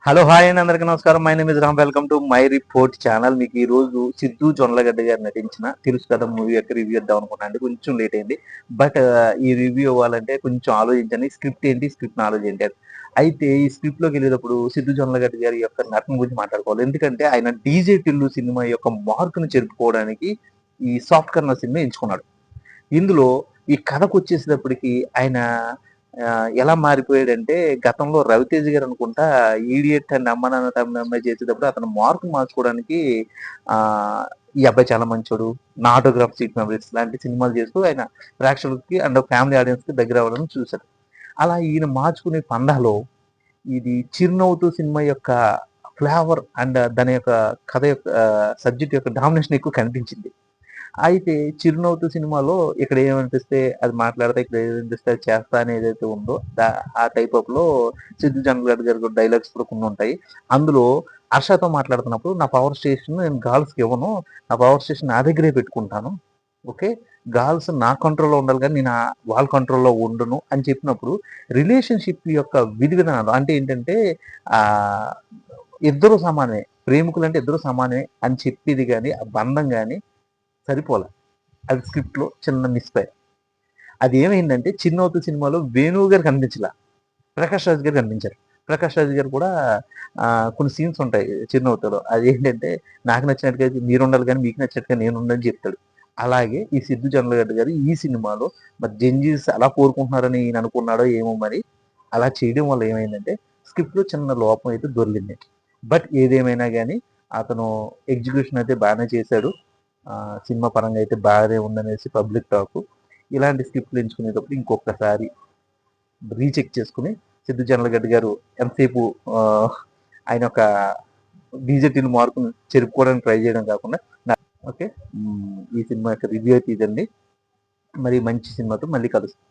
Hello hi అండి, అందరికీ నమస్కారం. My name is Ram. Welcome to my report channel. మీకు ఈ రోజు సిద్ధు జొన్నలగడ్డ గారు నటించిన తెలుసు కదా మూవీ యొక్క రివ్యూ ఇద్దాం అనుకున్నాను అండి. కొంచెం లేట్ అయింది. బట్ ఈ రివ్యూ అవ్వాలంటే కొంచెం ఆలోచించండి. స్క్రిప్ట్ ఏంటి, స్క్రిప్ట్ నాలెడ్జ్ ఏంటి అని. అయితే ఈ స్క్రిప్ట్ లోకి వెళ్ళేటప్పుడు సిద్ధు జొన్నలగడ్డ గారి యొక్క నటన గురించి మాట్లాడుకోవాలి. ఎందుకంటే ఆయన డీజే టిల్లు సినిమా యొక్క మార్కును చెరుపుకోవడానికి ఈ సాఫ్ట్ కర్నర్ సినిమా ఎంచుకున్నాడు. ఇందులో ఈ కథకు వచ్చేసేటప్పటికి ఆయన ఎలా మారిపోయాడంటే, గతంలో రవితేజ గారు అనుకుంటా 'ఈడియట్' అండ్ 'అమ్మ నాన్న తమ్మిన అమ్మాయి' చేసేటప్పుడు అతను మార్క్ మార్చుకోవడానికి ఈ అబ్బాయి చాలా మంచోడు, నా ఆటోగ్రాఫ్ స్వీట్ మెమరీస్ లాంటి సినిమాలు చేస్తూ ఆయన ప్రేక్షకులకి అండ్ ఫ్యామిలీ ఆడియన్స్‌కి దగ్గర అవ్వాలని చూశారు. అలా ఈయన మార్చుకునే పందాలో ఇది 'చిరునవ్వుతో' సినిమా యొక్క ఫ్లేవర్ అండ్ దాని యొక్క కథ యొక్క సబ్జెక్ట్ యొక్క డామినేషన్ ఎక్కువ కనిపించింది. అయితే 'చిరునవ్వుతో' సినిమాలో ఇక్కడ ఏమనిపిస్తే అది మాట్లాడతా, ఇక్కడ ఏదనిపిస్తే అది చేస్తా అని ఏదైతే ఉందో ఆ టైప్ ఆఫ్‌లో సిద్దు జొన్నలగడ్డ గారి డైలాగ్స్ కూడా కొన్నుంటాయి. అందులో హర్షతో మాట్లాడుతున్నప్పుడు నా పవర్ స్టేషన్ నేను గర్ల్స్‌కి ఇవ్వను. నా పవర్ స్టేషన్ నా దగ్గరే పెట్టుకుంటాను. ఓకే. గర్ల్స్ నా కంట్రోల్‌లో ఉండాలి గానీ నేను వాళ్ళ కంట్రోల్‌లో ఉండను అని చెప్పినప్పుడు రిలేషన్‌షిప్ యొక్క విధి విధానాలు అంటే ఏంటంటే ఆహ్, ఇద్దరు సమానమే. ప్రేమికులంటే ఇద్దరు సమానమే అని చెప్పేది గాని, ఆ బంధం గాని సరిపోల. అది స్క్రిప్ట్‌లో చిన్న మిస్‌ఫైర్. అదేమైందంటే 'చిన్నోతు' సినిమాలో వేణువు గారు కనిపించలా. ప్రకాష్ రాజ్ గారు కనిపించారు. ప్రకాష్ రాజ్ గారు కూడా కొన్ని సీన్స్ ఉంటాయి 'చిరునవ్వుతో'లో. అదేంటంటే నాకు నచ్చినట్టుగా మీరుండాలి గానీ మీకు నచ్చినట్టుగా నేనుండని చెప్తాడు. అలాగే ఈ సిద్దు జొన్నలగడ్డ గారు ఈ సినిమాలో మరి జెన్‌జీస్ అలా కోరుకుంటున్నారని ఈయన అనుకున్నాడో ఏమో మరి. అలా చేయడం వల్ల ఏమైందంటే స్క్రిప్ట్‌లో చిన్న లోపం అయితే దొర్లింది. బట్ ఏదేమైనా గానీ అతను ఎగ్జిక్యూషన్ అయితే బానే చేశాడు. సినిమా పరంగా అయితే బాగానే ఉందనేసి పబ్లిక్ టాకు. ఇలాంటి స్క్రిప్ట్‌లు ఎంచుకునేటప్పుడు ఇంకొకసారి రీచెక్ చేసుకొని సిద్ధు జొన్నలగడ్డ గారు ఎంతసేపు ఆహ్, ఆయన యొక్క డీజెటిన్ మార్కుని చెరుపుకోవడానికి ట్రై చేయడం కాకుండా ఓకే. ఈ సినిమా యొక్క రివ్యూ అయితే ఇదండి. మరి మంచి సినిమాతో మళ్ళీ కలుస్తాం.